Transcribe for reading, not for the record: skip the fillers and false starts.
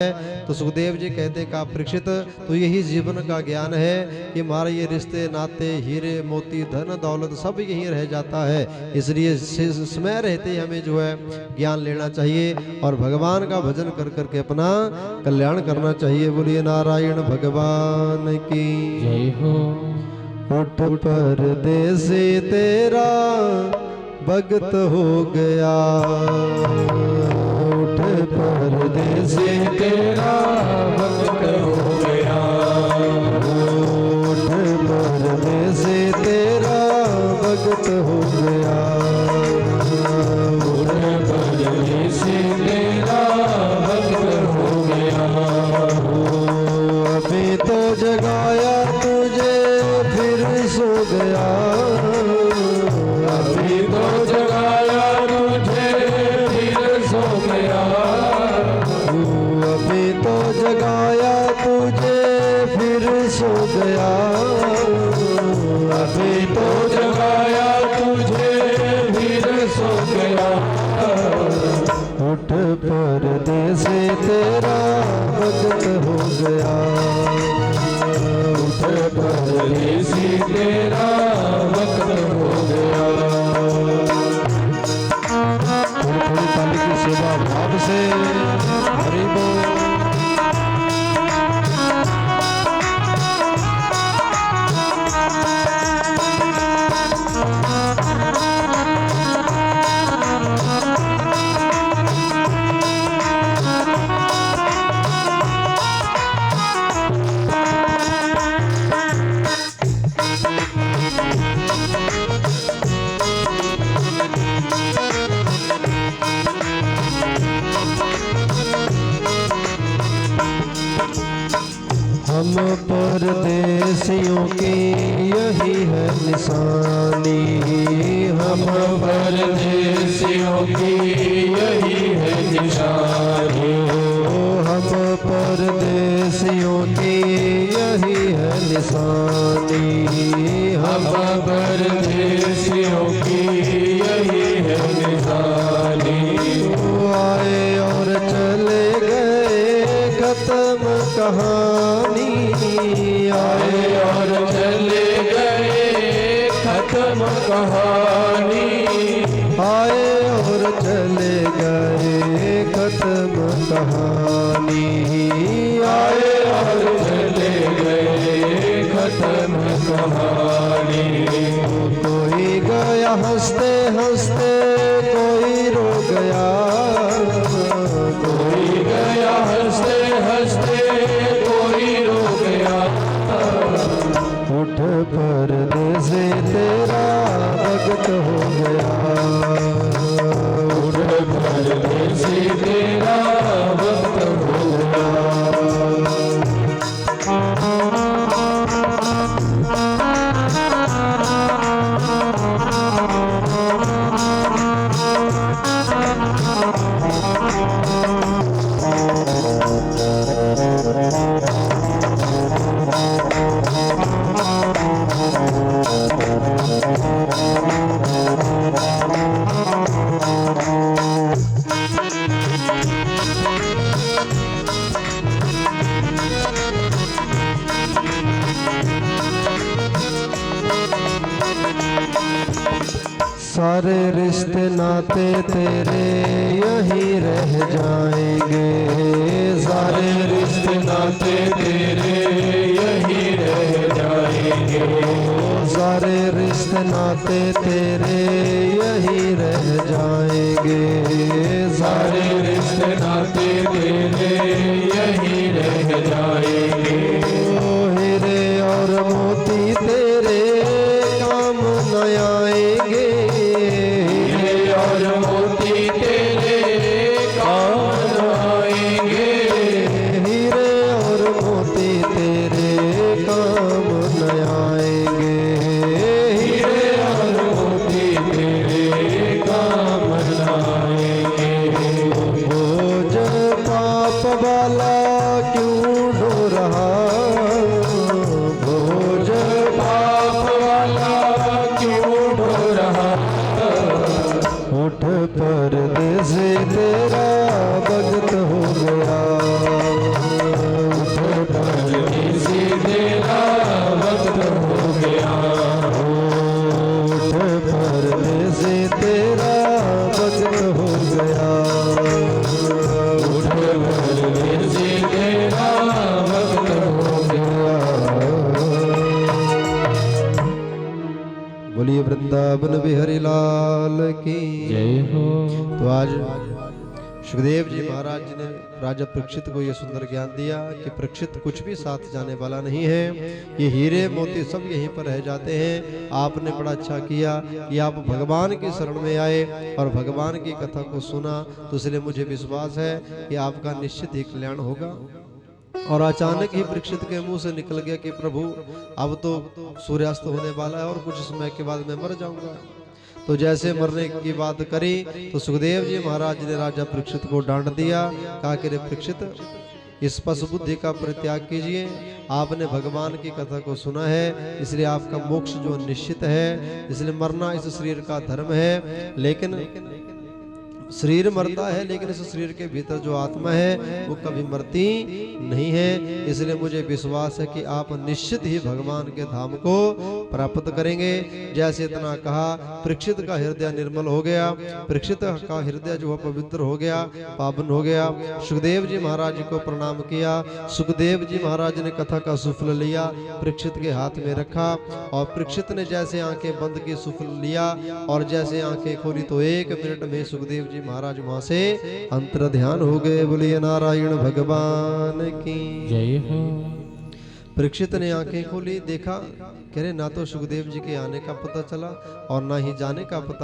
तो सुखदेव जी कहते का परीक्षित तो यही जीवन का ज्ञान है कि हमारे ये रिश्ते नाते हीरे मोती धन दौलत सब यही रह जाता है। इसलिए समय रहते हमें जो है ज्ञान लेना चाहिए और भगवान का भजन कर करके अपना कल्याण करना चाहिए। बोलिए नारायण भगवान की जय हो। उठ परदेसी तेरा भगत हो गया, उठ परदेसी तेरा भक्त हो गया, उठ परदेसी तेरा भगत हो गया, उठ परदेसी तेरा भक्त हो गया। अभी तो जगाया तुझे फिर सो गया, अभी तो जगाया तुझे फिर सो गया, अभी तो जगाया तुझे फिर सो गया, अभी तो जगाया तुझे फिर सो गया। उठ परदेसी तेरा भगत हो गया, उठ परदेसी तेरा भक्त हो गया। थोड़ी थोड़ी ताली की सेवा भाव से हरि बोल। हम परदेसियों की यही है निशानी, हम परदेसियों की यही है निशानी, हम परदेसियों की यही है निशानी, हम परदेसियों की यही है निशानी। आए और चले गए खत्म कहानी, आए और चले गए खत्म कहानी, आए और चले गए खत्म कहानी, आए और चले गए खत्म कहानी। कोई गया हंसते हंसते कोई रो गया, कोई गया हंसते हंसते कोई रो गया। उठ परदेसी तेरा भगत हो गया, उठ परदेसी तेरा भक्त हो गया। सारे रिश्ते नाते तेरे यहीं रह जाएंगे, सारे रिश्ते नाते तेरे यही रह जाएंगे, सारे रिश्ते नाते तेरे यहीं रह जाएंगे, सारे रिश्ते नाते तेरे यही रह जाएंगे। हीरे और मोती तेरे काम न आएंगे, हीरे और मोती तेरे काम न आएंगे, हीरे और मोती तेरे काम न आएंगे, हीरे और मोती तेरे काम न आएंगे। बोझ पाप वाला क्यों ढो रहा, बोझ पाप वाला क्यों ढो रहा। उठ परदेसी तेरा भगत हो गया, वृंदावन बिहारी लाल की जय हो। तो आज सुखदेव जी महाराज जी ने राजा परीक्षित को यह सुंदर ज्ञान दिया कि परीक्षित कुछ भी साथ जाने वाला नहीं है, ये हीरे मोती सब यहीं पर रह जाते हैं। आपने बड़ा अच्छा किया कि आप भगवान की शरण में आए और भगवान की कथा को सुना, तो इसलिए मुझे विश्वास है कि आपका निश्चित ही कल्याण होगा। और अचानक ही परीक्षित के मुंह से निकल गया कि प्रभु अब तो सूर्यास्त होने वाला है और कुछ समय के बाद मैं मर जाऊंगा। तो जैसे मरने की बात करी तो सुखदेव जी महाराज ने राजा परीक्षित को डांट दिया, कहा कि रे परीक्षित, इस पशु बुद्धि का परित्याग कीजिए। आपने भगवान की कथा को सुना है, इसलिए आपका मोक्ष जो निश्चित है, इसलिए मरना इस शरीर का धर्म है। लेकिन शरीर मरता है, लेकिन इस शरीर के भीतर जो आत्मा है वो कभी मरती नहीं है। इसलिए मुझे विश्वास है कि आप निश्चित ही भगवान के धाम को प्राप्त करेंगे। जैसे इतना कहा, परीक्षित का हृदय निर्मल हो गया, परीक्षित का हृदय जो है पवित्र हो गया, पावन हो गया। सुखदेव जी महाराज जी को प्रणाम किया। सुखदेव जी महाराज ने कथा का सुफल लिया, परीक्षित के हाथ में रखा और परीक्षित ने जैसे आंखें बंद की सुफल लिया और जैसे आंखें खोली तो 1 मिनट में सुखदेव जी महाराज वहां से अंतर ध्यान हो गए। बोलिए नारायण भगवान की जय हो। परीक्षित ने आंखें खोली, देखा, कह रहे ना तो सुखदेव जी के आने का पता चला और ना ही जाने का पता